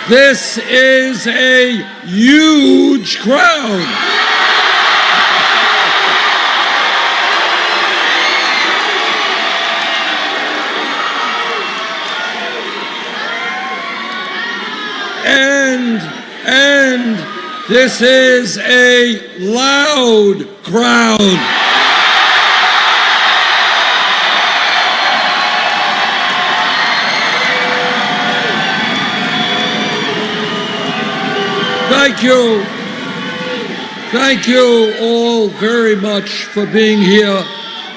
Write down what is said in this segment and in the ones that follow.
This is a huge crowd. And this is a loud crowd. Thank you. Thank you all very much for being here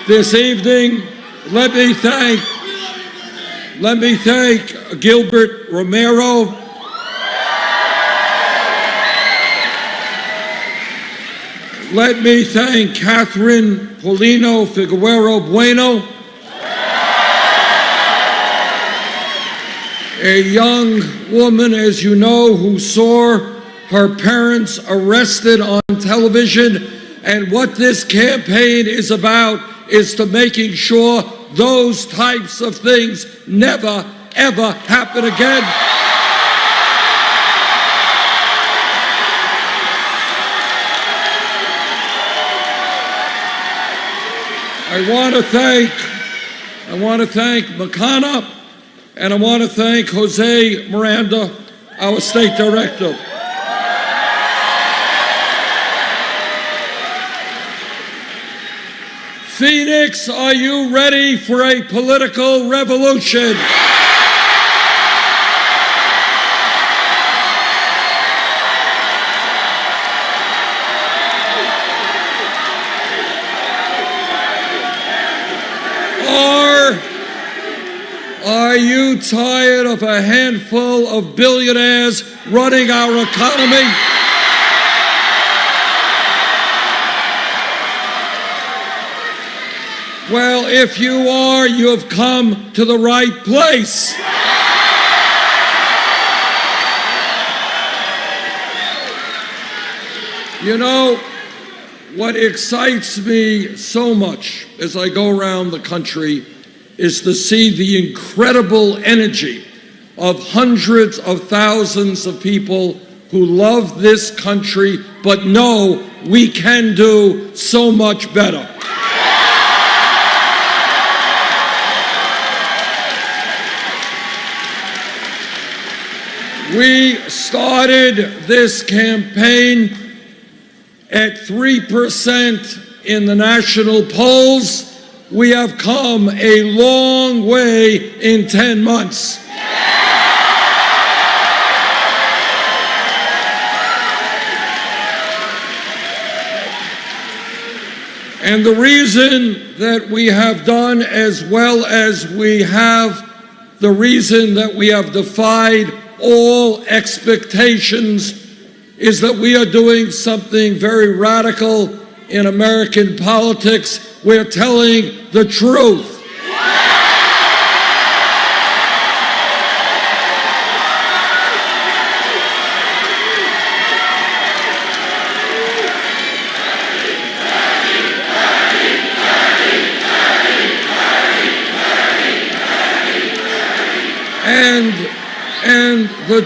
this evening. Let me thank Gilbert Romero. Let me thank Catherine Paulino Figueroa Bueno, a young woman, as you know, who saw her parents arrested on television. And what this campaign is about is to making sure those types of things never, ever happen again. I want to thank Makana, and I want to thank Jose Miranda, our state director. Phoenix, are you ready for a political revolution? Are you tired of a handful of billionaires running our economy? Well, if you are, you have come to the right place. You know, what excites me so much as I go around the country is to see the incredible energy of hundreds of thousands of people who love this country but know we can do so much better. We started this campaign at 3% in the national polls. We have come a long way in 10 months. And the reason that we have done as well as we have, the reason that we have defied all expectations, is that we are doing something very radical in American politics. We're telling the truth. And the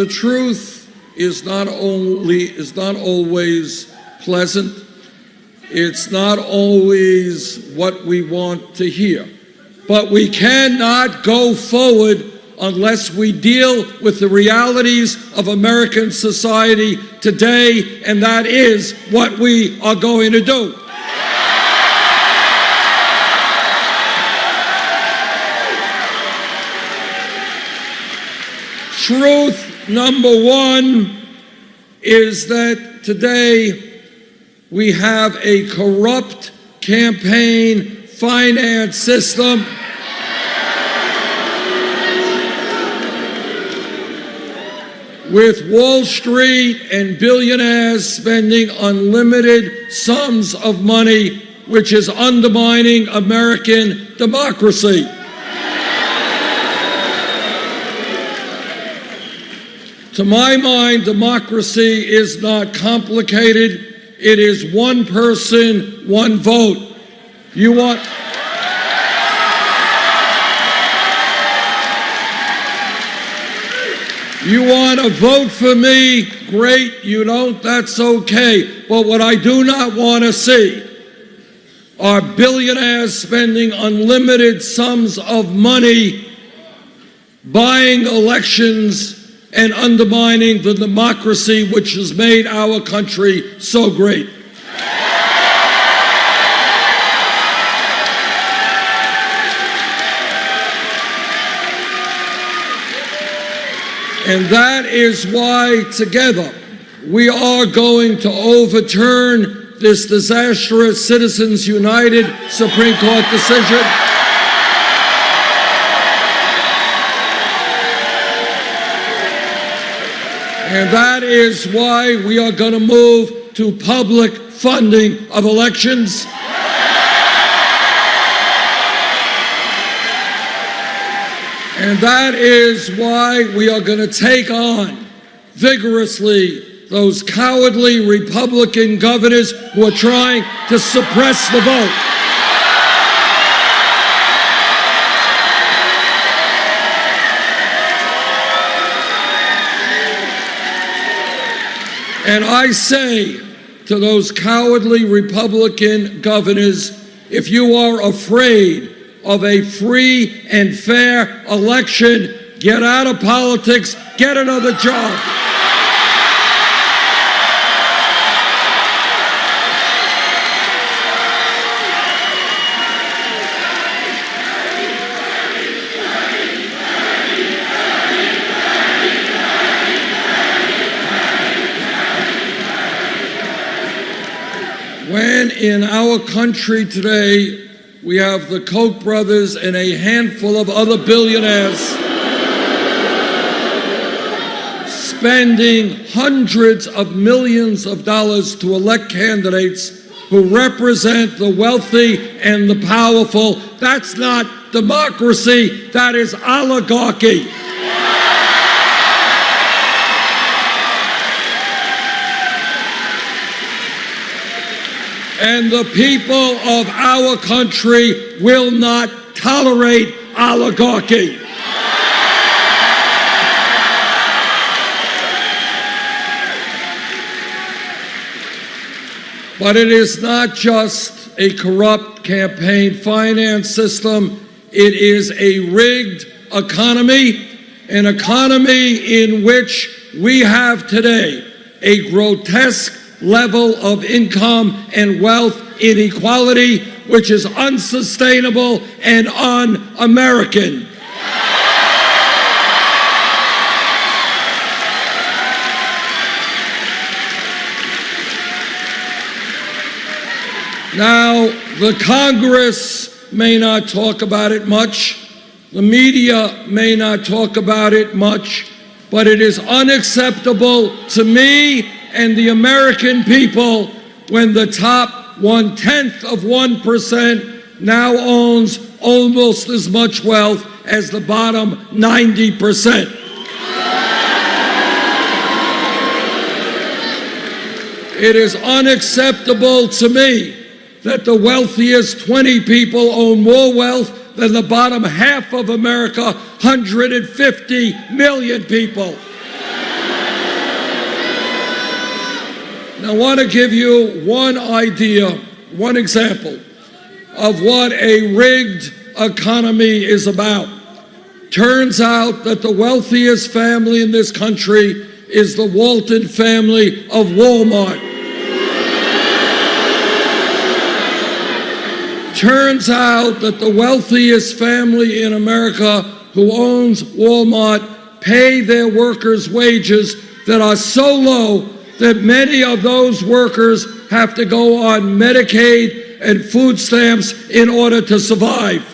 truth is not always pleasant. It's not always what we want to hear. But we cannot go forward unless we deal with the realities of American society today, and that is what we are going to do. Truth number one is that today we have a corrupt campaign finance system with Wall Street and billionaires spending unlimited sums of money, which is undermining American democracy. To my mind, democracy is not complicated. It is one person, one vote. You want You want to vote for me? Great. You don't? That's okay. But what I do not want to see are billionaires spending unlimited sums of money buying elections and undermining the democracy which has made our country so great. And that is why, together, we are going to overturn this disastrous Citizens United Supreme Court decision. And that is why we are going to move to public funding of elections. And that is why we are going to take on vigorously those cowardly Republican governors who are trying to suppress the vote. And I say to those cowardly Republican governors, if you are afraid of a free and fair election, get out of politics, get another job. When in our country today, we have the Koch brothers and a handful of other billionaires spending hundreds of millions of dollars to elect candidates who represent the wealthy and the powerful. That's not democracy, that is oligarchy. And the people of our country will not tolerate oligarchy. But it is not just a corrupt campaign finance system. It is a rigged economy, an economy in which we have today a grotesque level of income and wealth inequality, which is unsustainable and un-American. Now, the Congress may not talk about it much, the media may not talk about it much, but it is unacceptable to me and the American people when the top 0.1% now owns almost as much wealth as the bottom 90%. It is unacceptable to me that the wealthiest 20 people own more wealth than the bottom half of America, 150 million people. Now, I want to give you one idea, one example of what a rigged economy is about. Turns out that the wealthiest family in this country is the Walton family of Walmart. Turns out that the wealthiest family in America who owns Walmart pay their workers wages that are so low that many of those workers have to go on Medicaid and food stamps in order to survive.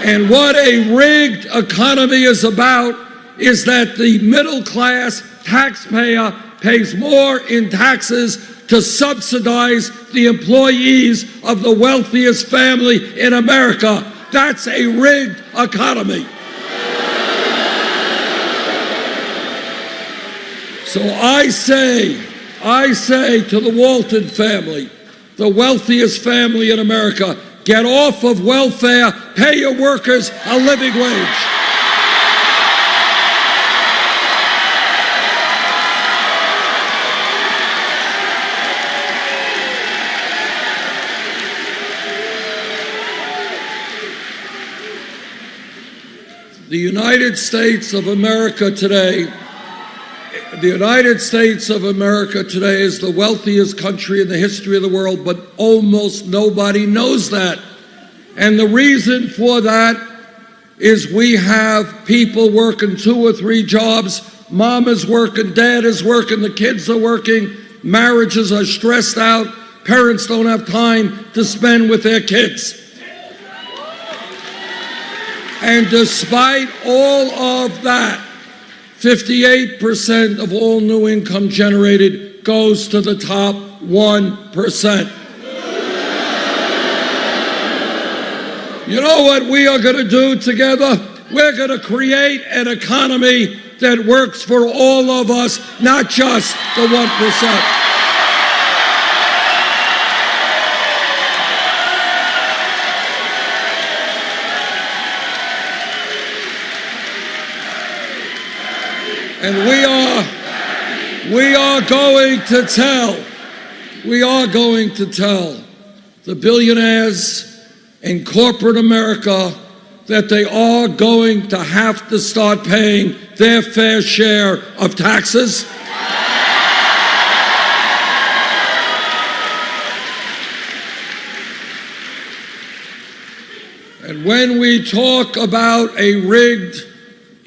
And what a rigged economy is about is that the middle class taxpayer pays more in taxes to subsidize the employees of the wealthiest family in America. That's a rigged economy. So I say to the Walton family, the wealthiest family in America, get off of welfare, pay your workers a living wage. The United States of America today, is the wealthiest country in the history of the world, but almost nobody knows that. And the reason for that is we have people working 2 or 3 jobs. Mom is working, dad is working, the kids are working, marriages are stressed out, parents don't have time to spend with their kids. And despite all of that, 58% of all new income generated goes to the top 1%. You know what we are going to do together? We're going to create an economy that works for all of us, not just the 1%. And we are going to tell the billionaires in corporate America that they are going to have to start paying their fair share of taxes. And when we talk about a rigged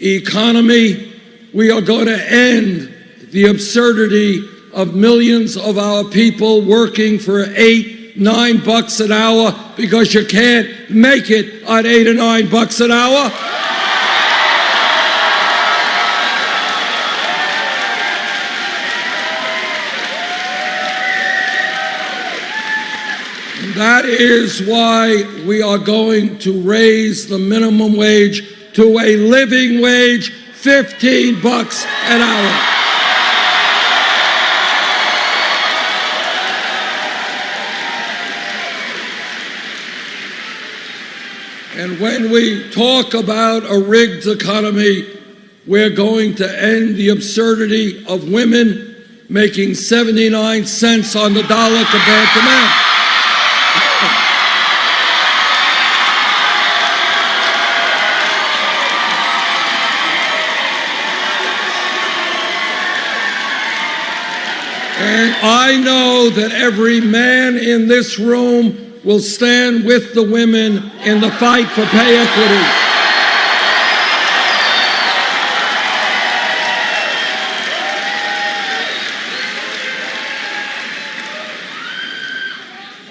economy, we are going to end the absurdity of millions of our people working for $8-9 an hour because you can't make it on $8 or $9 an hour. And that is why we are going to raise the minimum wage to a living wage, $15 an hour. And when we talk about a rigged economy, we're going to end the absurdity of women making 79 cents on the dollar compared to men. And I know that every man in this room will stand with the women in the fight for pay equity.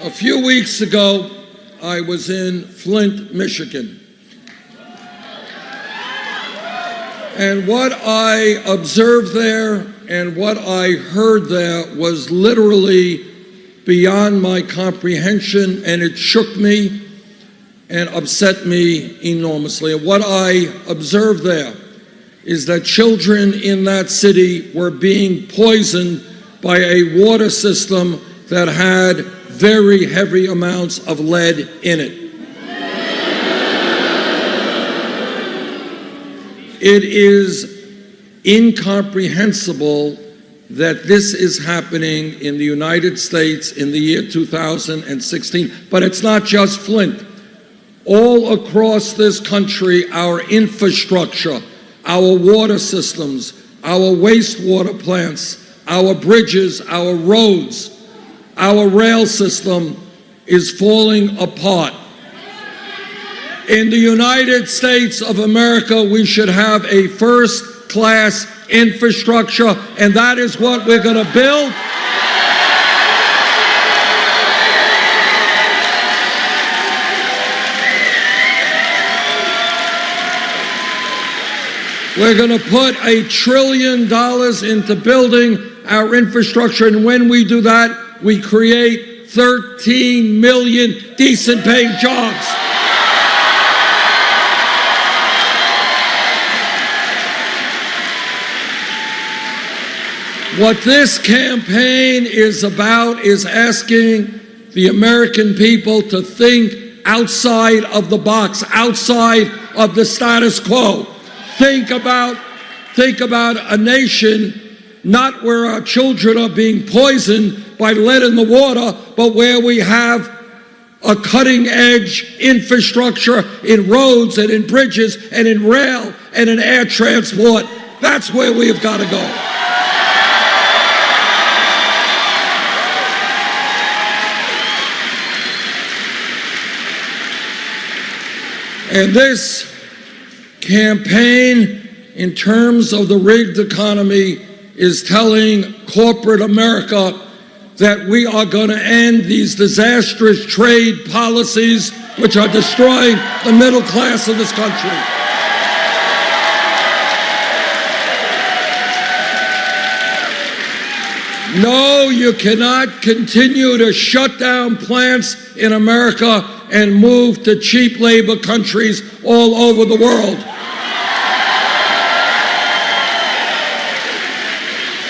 A few weeks ago, I was in Flint, Michigan. And what I observed there and what I heard there was literally beyond my comprehension, and it shook me and upset me enormously. And what I observed there is that children in that city were being poisoned by a water system that had very heavy amounts of lead in it. It is incomprehensible that this is happening in the United States in the year 2016. But it's not just Flint. All across this country, our infrastructure, our water systems, our wastewater plants, our bridges, our roads, our rail system is falling apart. In the United States of America, we should have a first-class infrastructure, and that is what we're going to build. We're going to put $1 trillion into building our infrastructure, and when we do that, we create 13 million decent-paying jobs. What this campaign is about is asking the American people to think outside of the box, outside of the status quo. Think about a nation not where our children are being poisoned by lead in the water, but where we have a cutting-edge infrastructure in roads and in bridges and in rail and in air transport. That's where we have got to go. And this campaign, in terms of the rigged economy, is telling corporate America that we are going to end these disastrous trade policies which are destroying the middle class of this country. No, you cannot continue to shut down plants in America and move to cheap labor countries all over the world.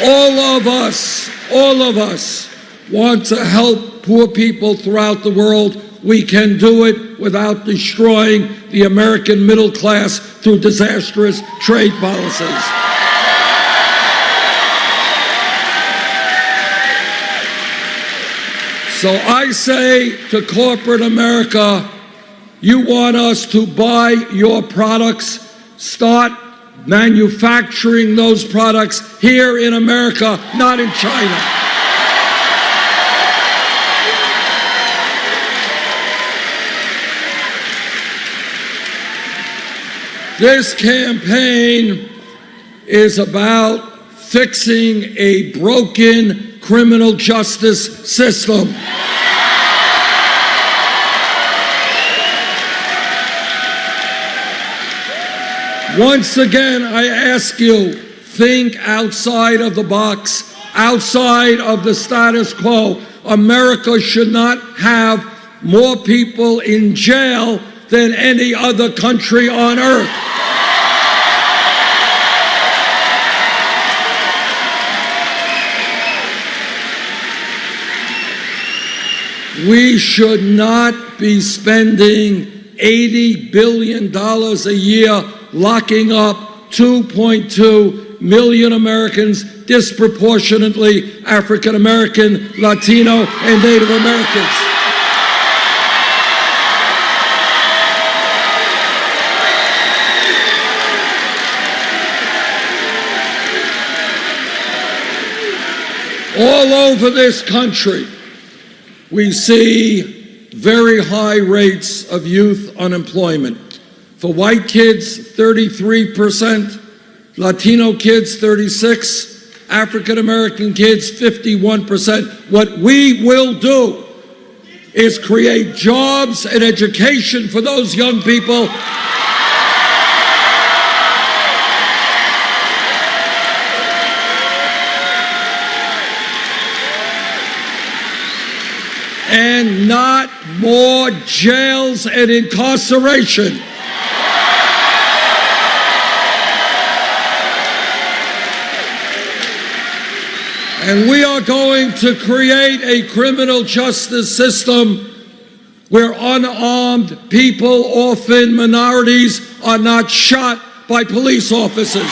All of us want to help poor people throughout the world. We can do it without destroying the American middle class through disastrous trade policies. So I say to corporate America, you want us to buy your products, start manufacturing those products here in America, not in China. This campaign is about fixing a broken criminal justice system. Once again, I ask you, think outside of the box, outside of the status quo. America should not have more people in jail than any other country on earth. We should not be spending $80 billion a year locking up 2.2 million Americans, disproportionately African American, Latino, and Native Americans. All over this country, we see very high rates of youth unemployment. For white kids, 33%, Latino kids, 36%, African American kids, 51%. What we will do is create jobs and education for those young people. And not more jails and incarceration. And we are going to create a criminal justice system where unarmed people, often minorities, are not shot by police officers.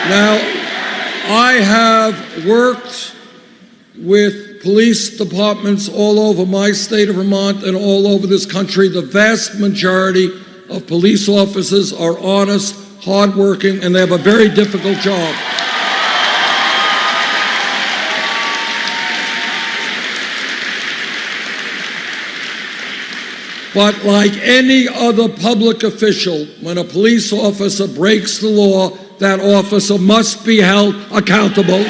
Now, I have worked with police departments all over my state of Vermont and all over this country. The vast majority of police officers are honest, hardworking, and they have a very difficult job. But like any other public official, when a police officer breaks the law, that officer must be held accountable.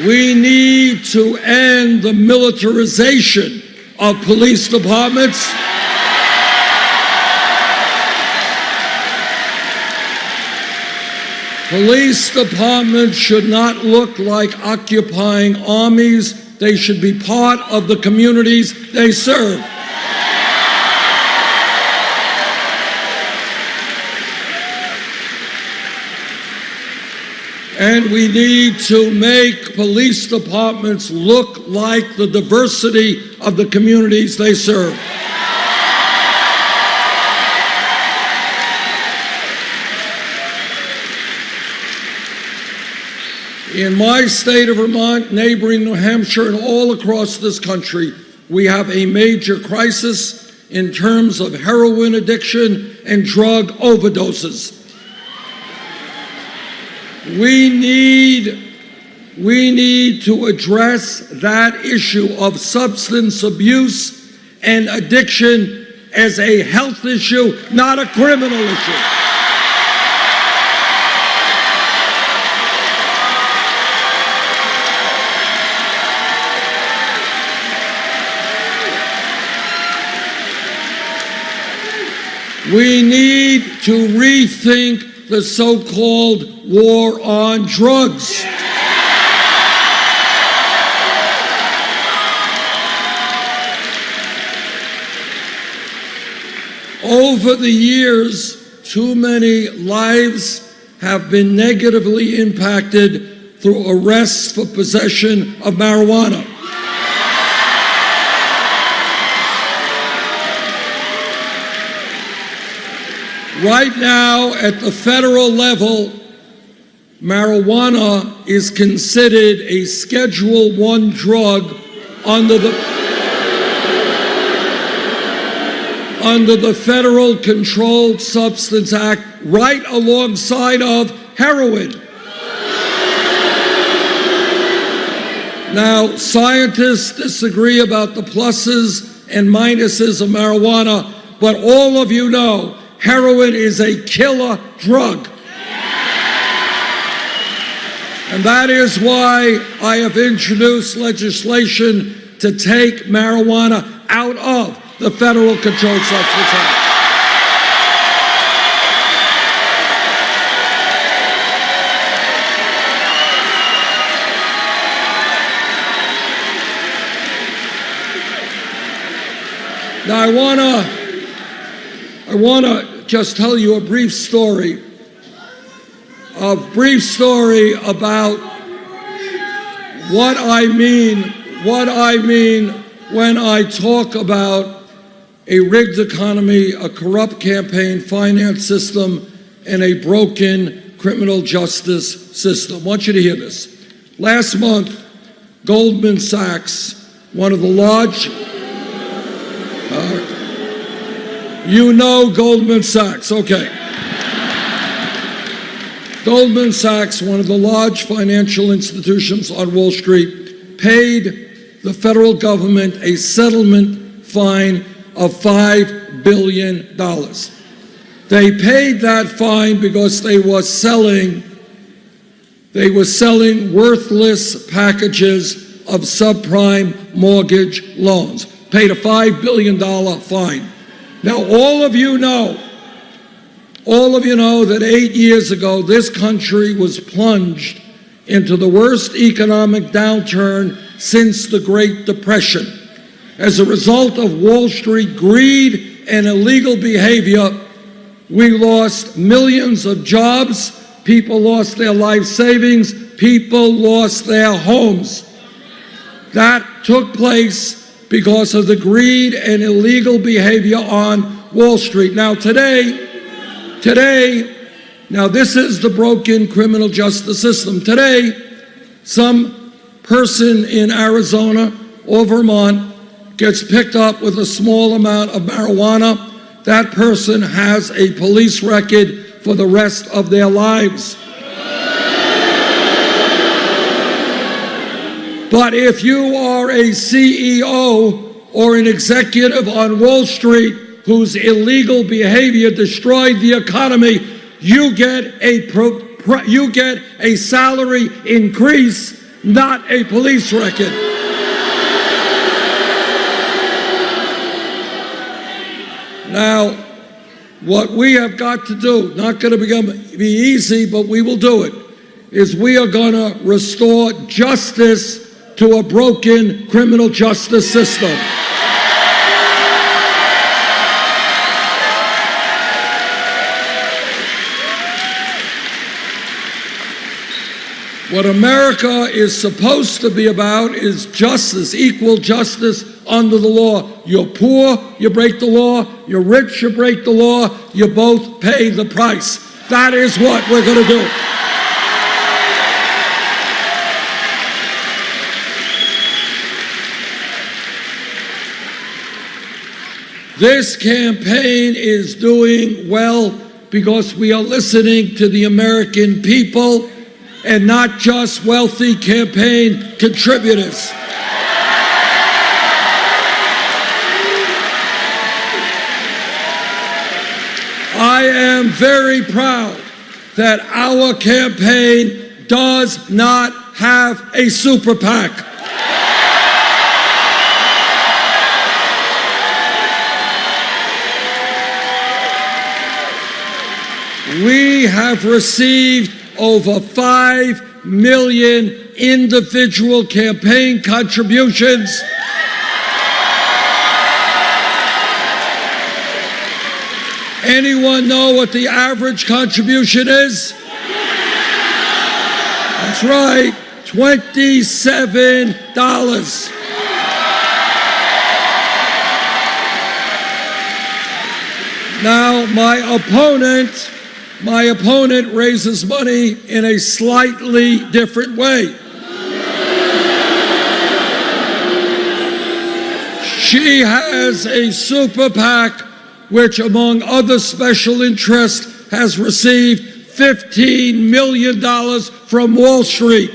We need to end the militarization of police departments. Police departments should not look like occupying armies. They should be part of the communities they serve. And we need to make police departments look like the diversity of the communities they serve. In my state of Vermont, neighboring New Hampshire, and all across this country, we have a major crisis in terms of heroin addiction and drug overdoses. We need to address that issue of substance abuse and addiction as a health issue, not a criminal issue. We need to rethink the so-called war on drugs. Over the years, too many lives have been negatively impacted through arrests for possession of marijuana. Right now, at the federal level, marijuana is considered a Schedule I drug under the Federal Controlled Substance Act, right alongside of heroin. Now, scientists disagree about the pluses and minuses of marijuana, but all of you know heroin is a killer drug. And that is why I have introduced legislation to take marijuana out of the Federal Controlled Substance Act. Now, I want to just tell you a brief story about what I mean when I talk about a rigged economy, a corrupt campaign finance system, and a broken criminal justice system. I want you to hear this. Last month, Goldman Sachs, one of the large, you know Goldman Sachs, okay. Goldman Sachs, one of the large financial institutions on Wall Street, paid the federal government a settlement fine of $5 billion. They paid that fine because they were selling worthless packages of subprime mortgage loans. Paid a $5 billion fine. Now, all of you know that 8 years ago, this country was plunged into the worst economic downturn since the Great Depression. As a result of Wall Street greed and illegal behavior, we lost millions of jobs, people lost their life savings, people lost their homes. That took place because of the greed and illegal behavior on Wall Street. Now today, this is the broken criminal justice system. Today, some person in Arizona or Vermont gets picked up with a small amount of marijuana. That person has a police record for the rest of their lives. But if you are a CEO or an executive on Wall Street whose illegal behavior destroyed the economy, you get a salary increase, not a police record. Now, what we have got to do, not going to be easy, but we will do it, is we are going to restore justice to a broken criminal justice system. What America is supposed to be about is justice, equal justice under the law. You're poor, you break the law. You're rich, you break the law. You both pay the price. That is what we're going to do. This campaign is doing well because we are listening to the American people and not just wealthy campaign contributors. I am very proud that our campaign does not have a super PAC. We have received over 5 million individual campaign contributions. Anyone know what the average contribution is? That's right, $27. Now, my opponent raises money in a slightly different way. She has a super PAC which, among other special interests, has received $15 million from Wall Street.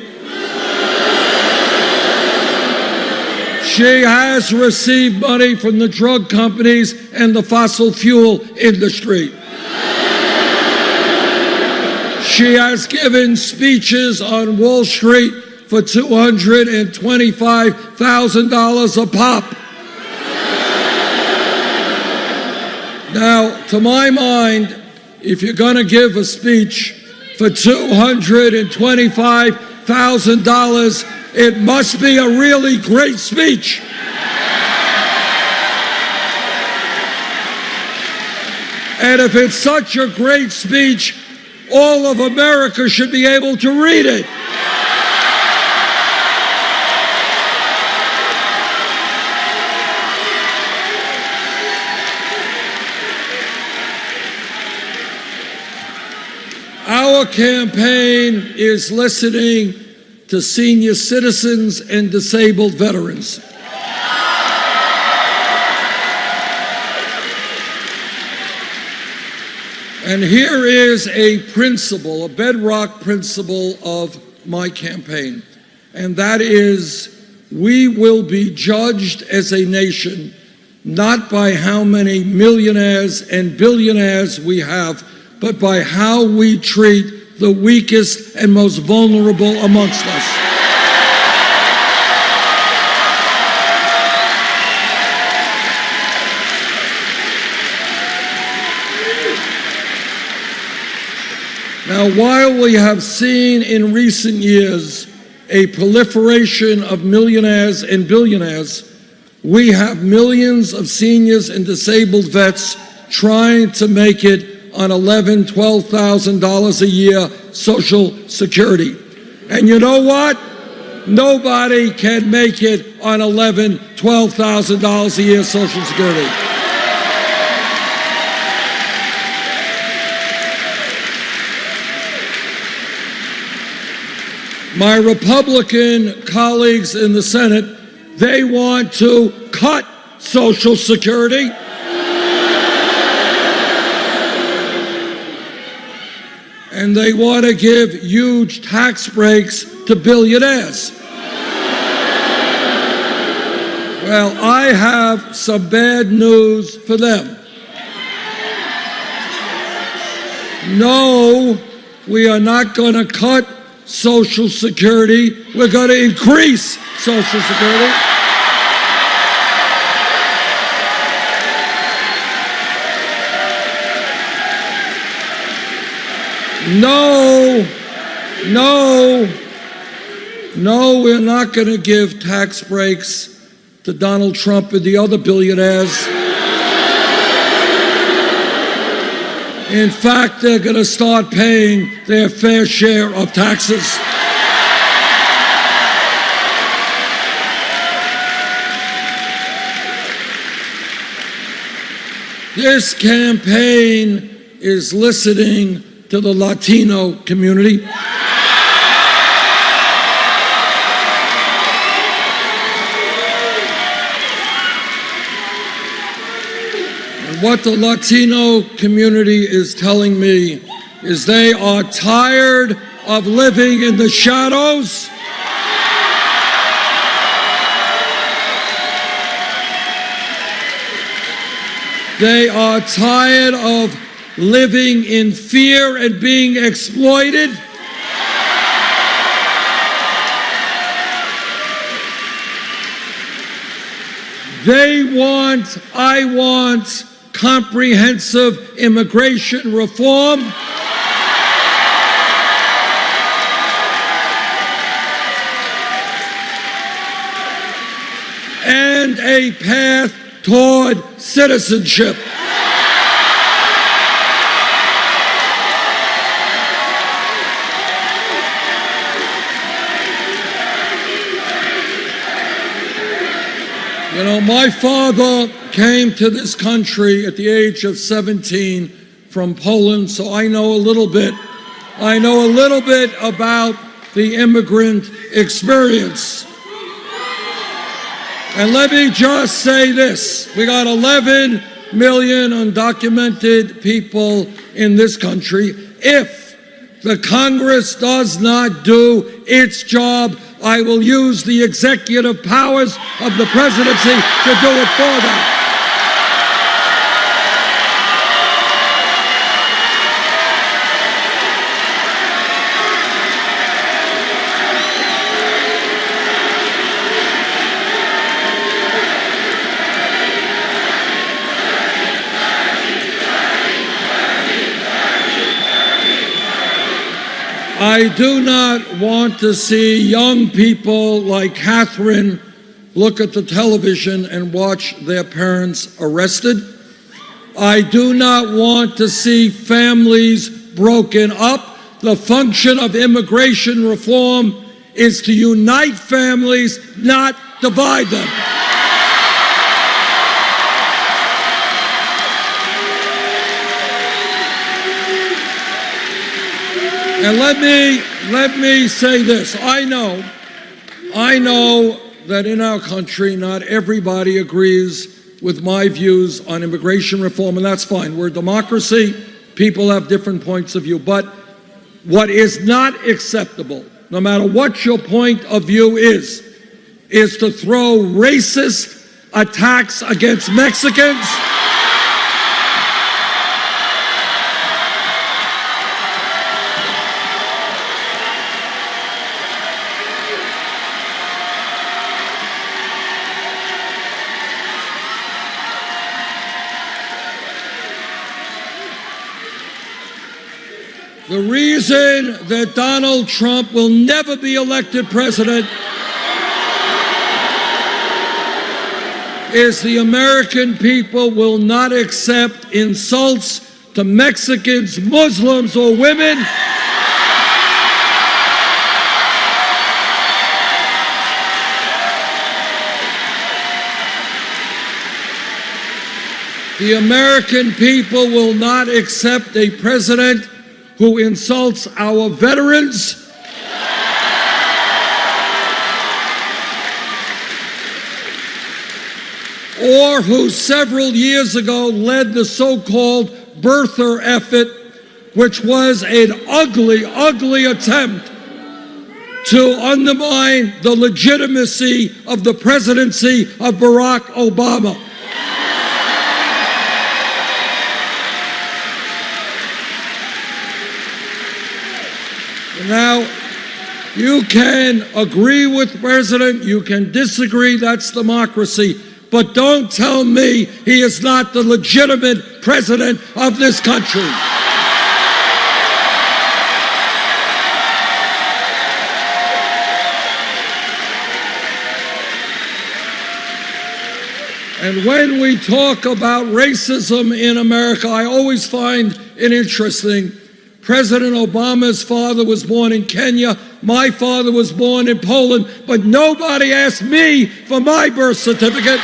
She has received money from the drug companies and the fossil fuel industry. She has given speeches on Wall Street for $225,000 a pop. Now, to my mind, if you're going to give a speech for $225,000, it must be a really great speech. And if it's such a great speech, all of America should be able to read it. Our campaign is listening to senior citizens and disabled veterans. And here is a principle, a bedrock principle of my campaign, and that is we will be judged as a nation not by how many millionaires and billionaires we have, but by how we treat the weakest and most vulnerable amongst us. Now, while we have seen in recent years a proliferation of millionaires and billionaires, we have millions of seniors and disabled vets trying to make it on $11,000, $12,000 a year Social Security. And you know what? Nobody can make it on $11,000, $12,000 a year Social Security. My Republican colleagues in the Senate, they want to cut Social Security. And they want to give huge tax breaks to billionaires. Well, I have some bad news for them. No, we are not going to cut Social Security. We're going to increase Social Security. No, we're not going to give tax breaks to Donald Trump and the other billionaires. In fact, they're going to start paying their fair share of taxes. This campaign is listening to the Latino community. And what the Latino community is telling me is they are tired of living in the shadows. They are tired of living in fear and being exploited. I want comprehensive immigration reform. And a path toward citizenship. You know, my father came to this country at the age of 17 from Poland, so I know a little bit. I know a little bit about the immigrant experience. And let me just say this. We got 11 million undocumented people in this country. If the Congress does not do its job, I will use the executive powers of the presidency to do it for them. I do not want to see young people like Catherine look at the television and watch their parents arrested. I do not want to see families broken up. The function of immigration reform is to unite families, not divide them. And let me say this. I know that in our country, not everybody agrees with my views on immigration reform, and that's fine. We're a democracy. People have different points of view. But what is not acceptable, no matter what your point of view is to throw racist attacks against Mexicans, the reason that Donald Trump will never be elected president is the American people will not accept insults to Mexicans, Muslims, or women. The American people will not accept a president who insults our veterans, or who several years ago led the so-called birther effort, which was an ugly, ugly attempt to undermine the legitimacy of the presidency of Barack Obama. Now, you can agree with the president, you can disagree, that's democracy, but don't tell me he is not the legitimate president of this country. And when we talk about racism in America, I always find it interesting. President Obama's father was born in Kenya. My father was born in Poland, but nobody asked me for my birth certificate.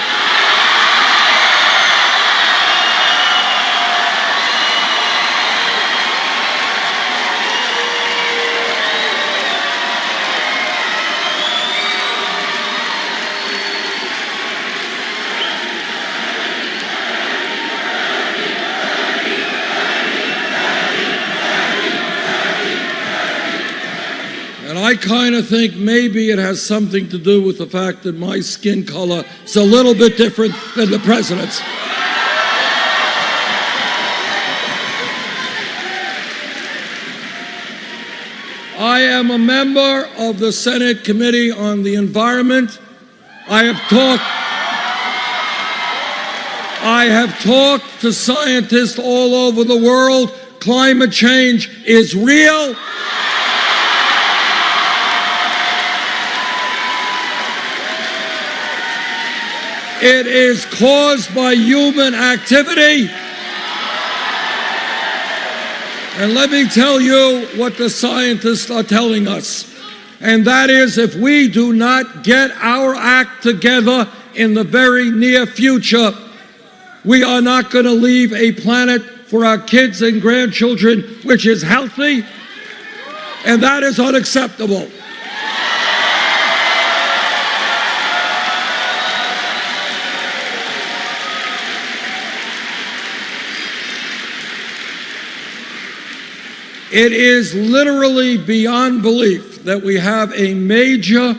I kind of think maybe it has something to do with the fact that my skin color is a little bit different than the president's. I am a member of the Senate Committee on the Environment. I have talked to scientists all over the world. Climate change is real. It is caused by human activity. And let me tell you what the scientists are telling us. And that is, if we do not get our act together in the very near future, we are not going to leave a planet for our kids and grandchildren which is healthy, and that is unacceptable. It is literally beyond belief that we have a major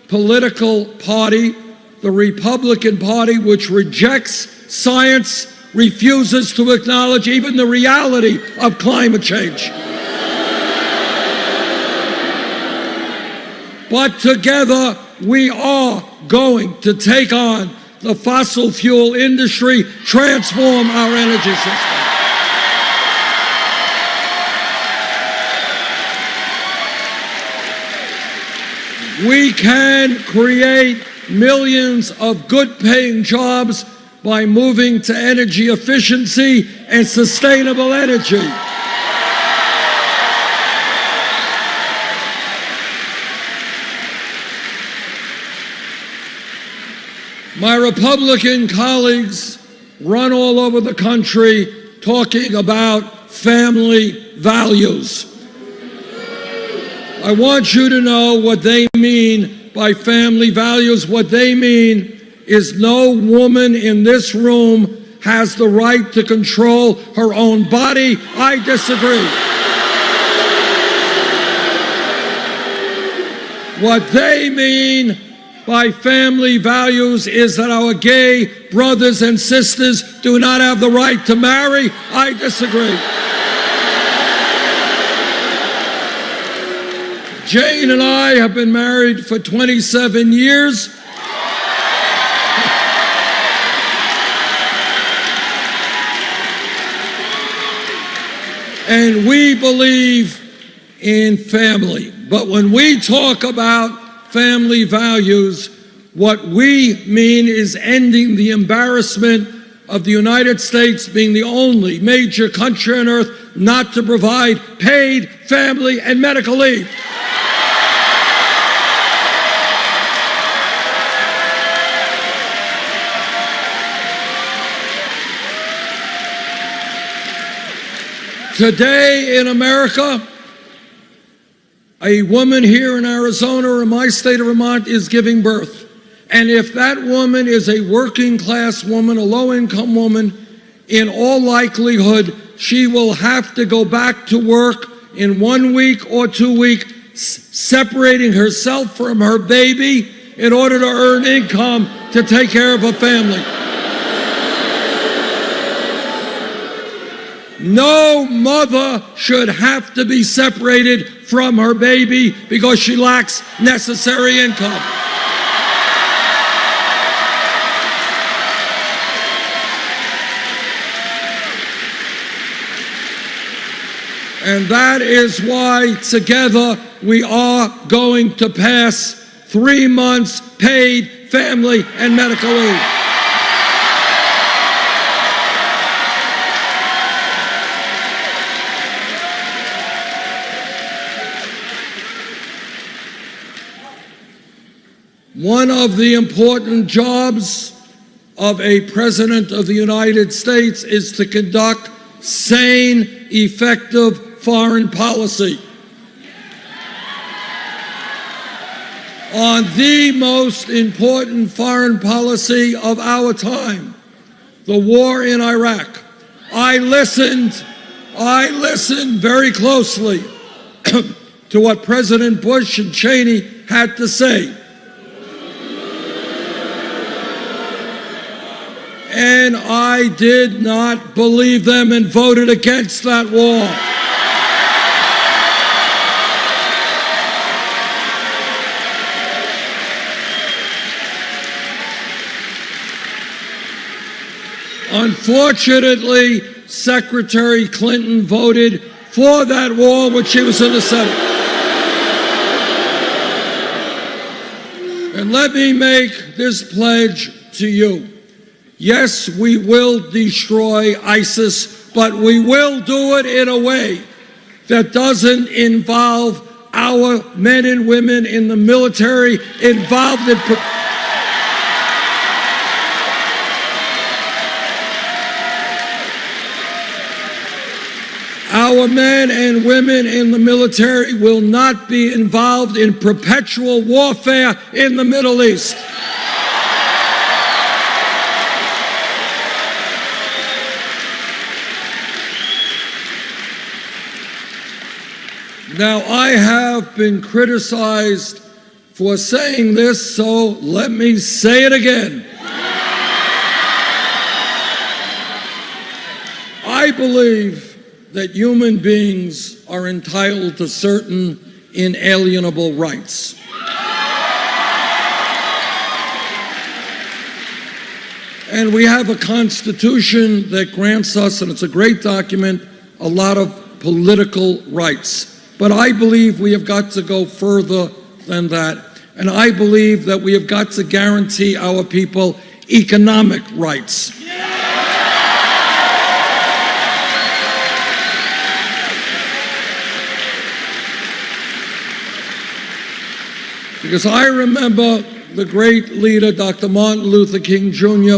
political party, the Republican Party, which rejects science, refuses to acknowledge even the reality of climate change. But together, we are going to take on the fossil fuel industry, transform our energy system. We can create millions of good-paying jobs by moving to energy efficiency and sustainable energy. My Republican colleagues run all over the country talking about family values. I want you to know what they mean by family values. What they mean is no woman in this room has the right to control her own body. I disagree. What they mean by family values is that our gay brothers and sisters do not have the right to marry. I disagree. Jane and I have been married for 27 years. And we believe in family. But when we talk about family values, what we mean is ending the embarrassment of the United States being the only major country on earth not to provide paid family and medical leave. Today in America, a woman here in Arizona or in my state of Vermont is giving birth. And if that woman is a working class woman, a low-income woman, in all likelihood, she will have to go back to work in 1 week or 2 weeks, separating herself from her baby in order to earn income to take care of her family. No mother should have to be separated from her baby because she lacks necessary income. And that is why together we are going to pass 3 months paid family and medical leave. One of the important jobs of a president of the United States is to conduct sane, effective foreign policy. On the most important foreign policy of our time, the war in Iraq, I listened very closely to what President Bush and Cheney had to say. And I did not believe them and voted against that wall. Unfortunately, Secretary Clinton voted for that wall when she was in the Senate. And let me make this pledge to you. Yes, we will destroy ISIS, but we will do it in a way that doesn't involve our men and women in the military involved in our men and women in the military will not be involved in perpetual warfare in the Middle East. Now, I have been criticized for saying this, so let me say it again. I believe that human beings are entitled to certain inalienable rights. And we have a Constitution that grants us, and it's a great document, a lot of political rights. But I believe we have got to go further than that. And I believe that we have got to guarantee our people economic rights. Because I remember the great leader, Dr. Martin Luther King Jr.,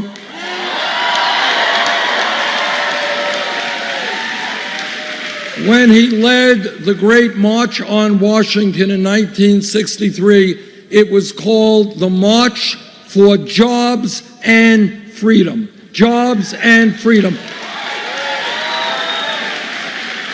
when he led the Great March on Washington in 1963. It was called the March for Jobs and Freedom. Jobs and freedom.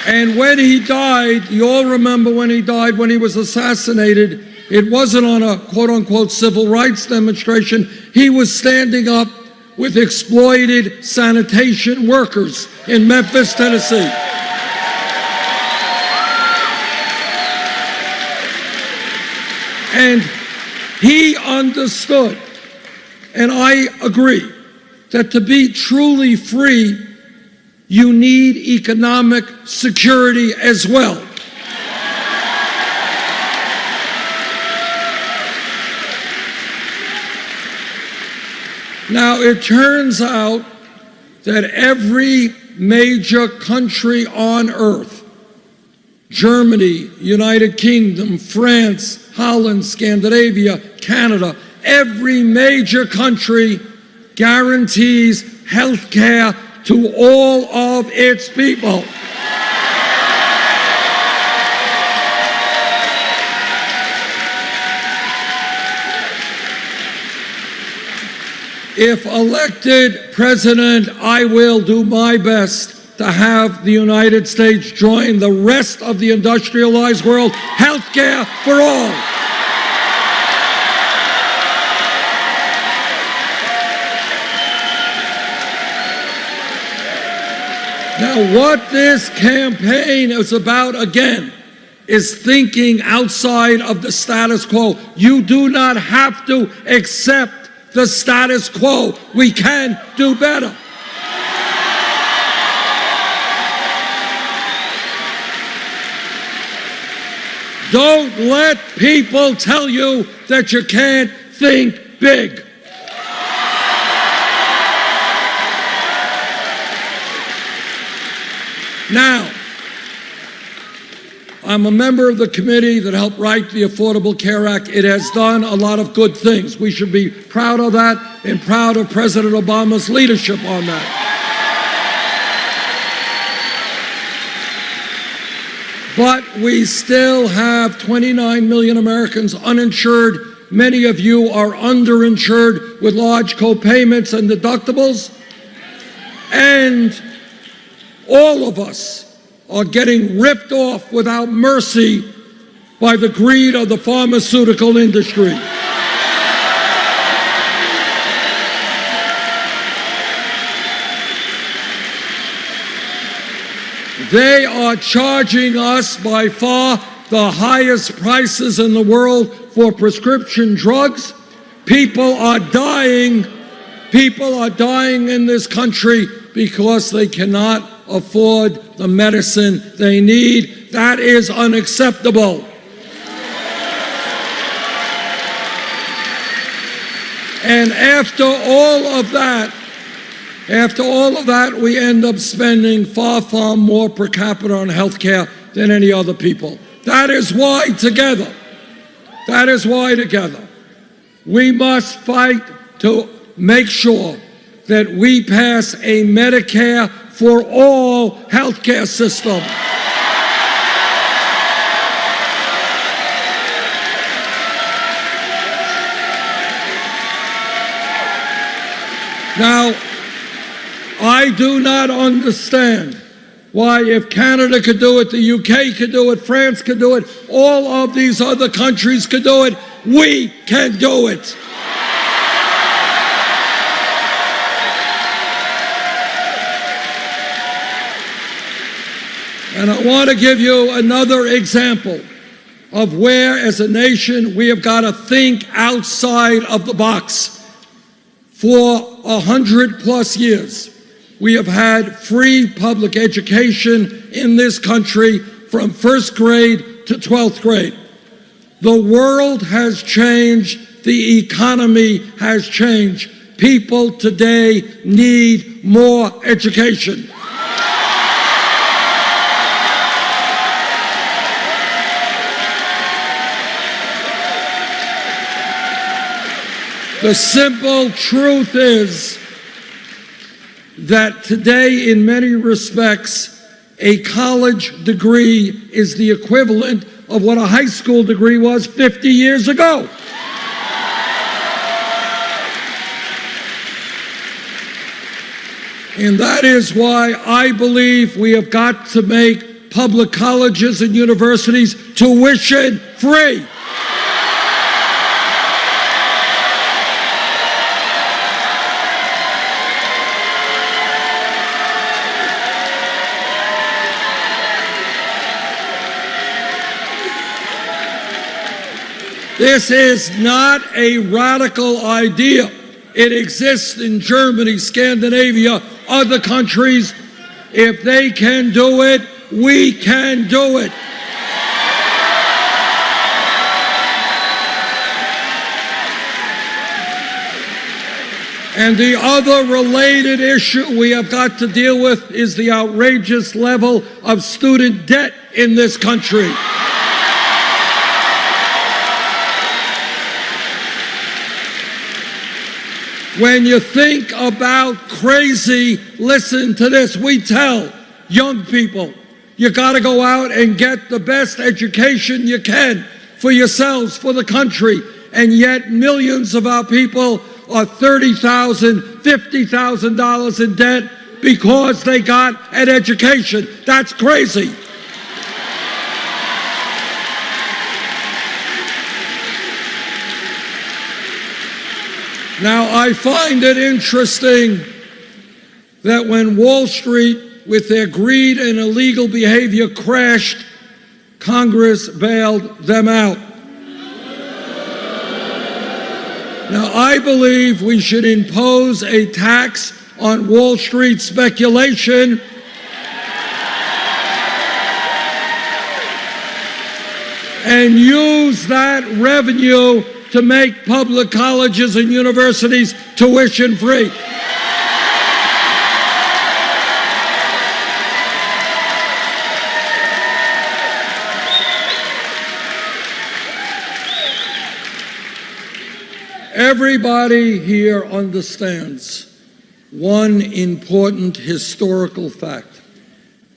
And when he died, you all remember when he died, when he was assassinated, it wasn't on a quote-unquote civil rights demonstration. He was standing up with exploited sanitation workers in Memphis, Tennessee. And he understood, and I agree, that to be truly free, you need economic security as well. Now, it turns out that every major country on earth, Germany, United Kingdom, France, Holland, Scandinavia, Canada, every major country guarantees health care to all of its people. If elected president, I will do my best to have the United States join the rest of the industrialized world. Health care for all. Now, what this campaign is about, again, is thinking outside of the status quo. You do not have to accept the status quo. We can do better. Don't let people tell you that you can't think big. Now, I'm a member of the committee that helped write the Affordable Care Act. It has done a lot of good things. We should be proud of that and proud of President Obama's leadership on that. But we still have 29 million Americans uninsured. Many of you are underinsured with large co-payments and deductibles. And all of us are getting ripped off without mercy by the greed of the pharmaceutical industry. They are charging us by far the highest prices in the world for prescription drugs. People are dying. People are dying in this country because they cannot afford the medicine they need. That is unacceptable. And after all of that, we end up spending far, far more per capita on health care than any other people. That is why together, we must fight to make sure that we pass a Medicare for all health care system. Now, I do not understand why, if Canada could do it, the UK could do it, France could do it, all of these other countries could do it, we can do it. And I want to give you another example of where, as a nation, we have got to think outside of the box. For 100+ years, we have had free public education in this country from 1st grade to 12th grade. The world has changed. The economy has changed. People today need more education. The simple truth is that today, in many respects, a college degree is the equivalent of what a high school degree was 50 years ago. And that is why I believe we have got to make public colleges and universities tuition free. This is not a radical idea. It exists in Germany, Scandinavia, other countries. If they can do it, we can do it. And the other related issue we have got to deal with is the outrageous level of student debt in this country. When you think about crazy, listen to this. We tell young people, you got to go out and get the best education you can for yourselves, for the country. And yet millions of our people are $30,000, $50,000 in debt because they got an education. That's crazy. Now, I find it interesting that when Wall Street, with their greed and illegal behavior, crashed, Congress bailed them out. Now, I believe we should impose a tax on Wall Street speculation and use that revenue to make public colleges and universities tuition free. Everybody here understands one important historical fact,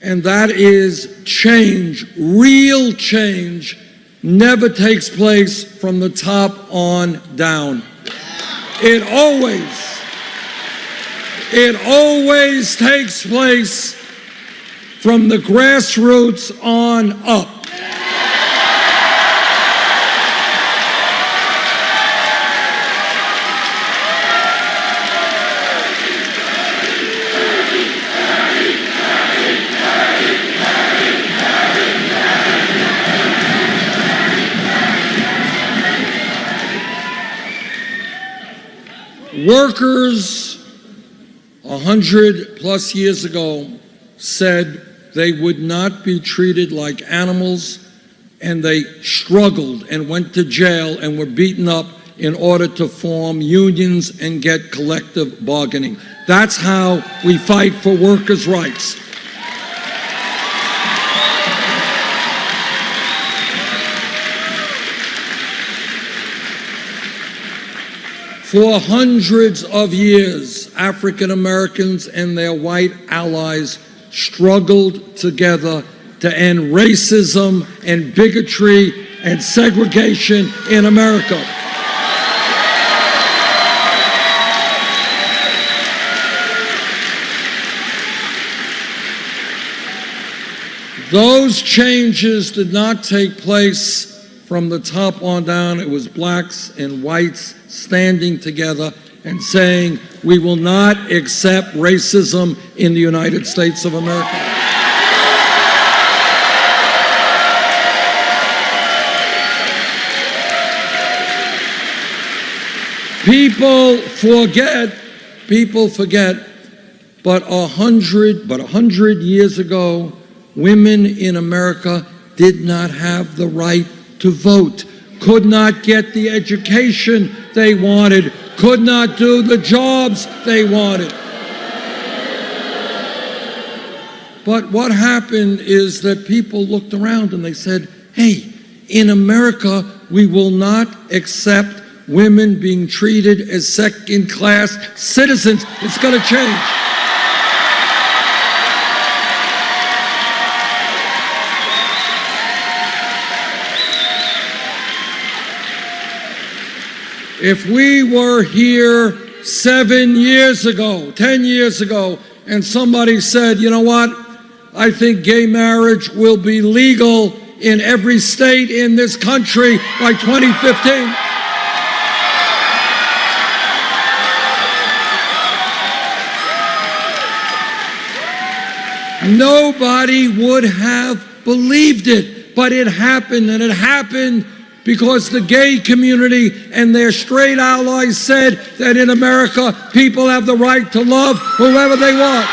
and that is change, real change, never takes place from the top on down. It always takes place from the grassroots on up. Workers 100 plus years ago said they would not be treated like animals, and they struggled and went to jail and were beaten up in order to form unions and get collective bargaining. That's how we fight for workers' rights. For hundreds of years, African Americans and their white allies struggled together to end racism and bigotry and segregation in America. Those changes did not take place from the top on down. It was blacks and whites standing together and saying, we will not accept racism in the United States of America. People forget, but 100 years ago, women in America did not have the right to vote, could not get the education they wanted, could not do the jobs they wanted. But what happened is that people looked around and they said, hey, in America, we will not accept women being treated as second-class citizens. It's going to change. If we were here 7 years ago, 10 years ago, and somebody said, you know what, I think gay marriage will be legal in every state in this country by 2015. Nobody would have believed it, but it happened, and it happened because the gay community and their straight allies said that in America, people have the right to love whoever they want.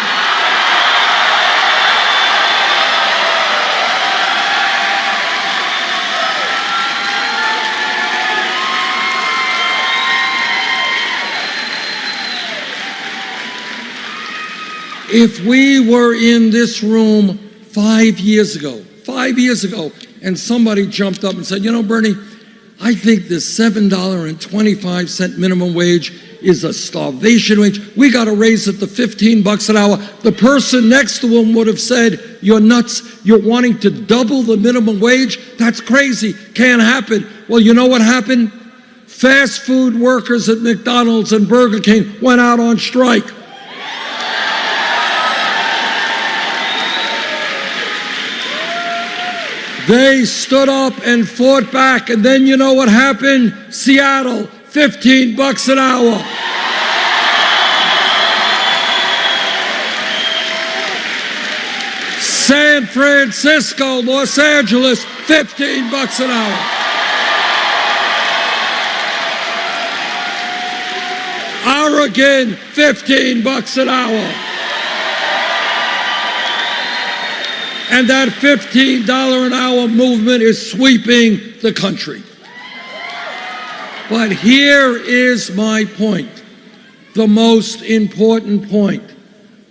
If we were in this room 5 years ago, and somebody jumped up and said, you know, Bernie, I think this $7.25 minimum wage is a starvation wage. We got to raise it to $15 an hour. The person next to him would have said, you're nuts. You're wanting to double the minimum wage? That's crazy. Can't happen. Well, you know what happened? Fast food workers at McDonald's and Burger King went out on strike. They stood up and fought back, and then you know what happened? Seattle, $15 an hour. San Francisco, Los Angeles, $15 an hour. Oregon, $15 an hour. And that $15 an hour movement is sweeping the country. But here is my point, the most important point.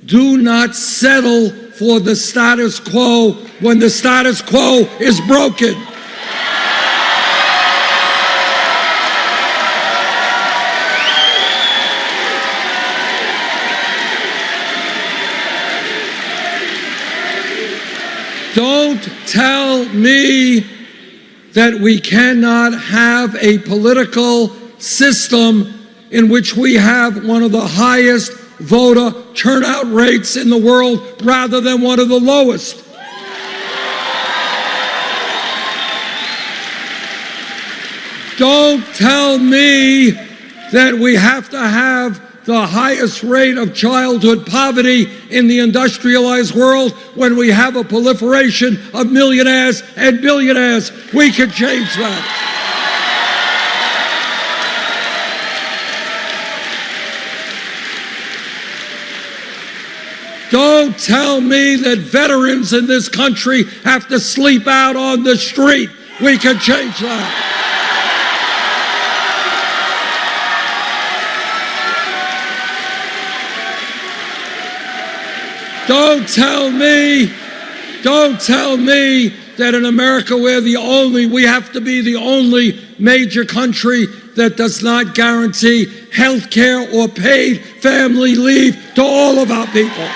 Do not settle for the status quo when the status quo is broken. Don't tell me that we cannot have a political system in which we have one of the highest voter turnout rates in the world rather than one of the lowest. Don't tell me that we have to have the highest rate of childhood poverty in the industrialized world when we have a proliferation of millionaires and billionaires. We can change that. Don't tell me that veterans in this country have to sleep out on the street. We can change that. Don't tell me that in America we have to be the only major country that does not guarantee health care or paid family leave to all of our people.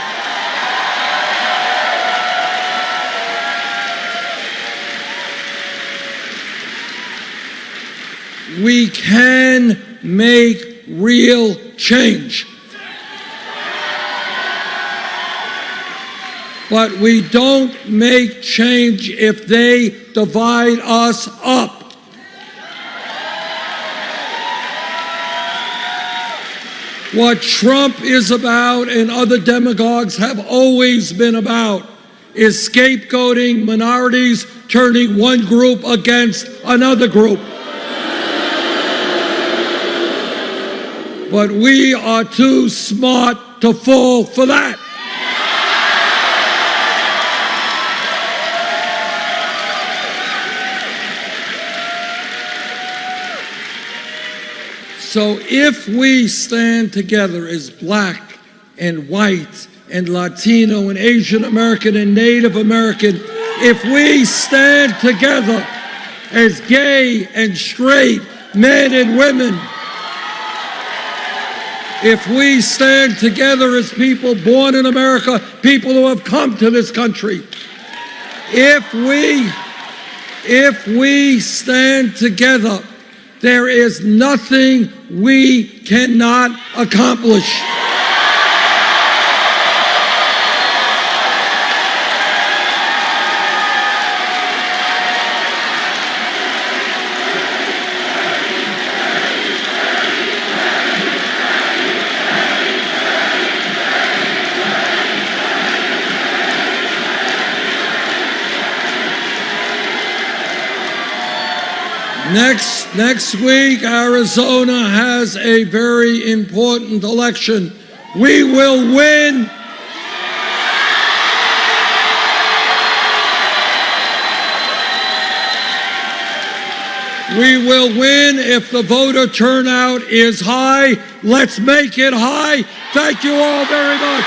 We can make real change. But we don't make change if they divide us up. What Trump is about and other demagogues have always been about is scapegoating minorities, turning one group against another group. But we are too smart to fall for that. So if we stand together as black and white and Latino and Asian American and Native American, if we stand together as gay and straight men and women, if we stand together as people born in America, people who have come to this country, if we stand together, there is nothing we cannot accomplish. Next week, Arizona has a very important election. We will win. We will win if the voter turnout is high. Let's make it high. Thank you all very much.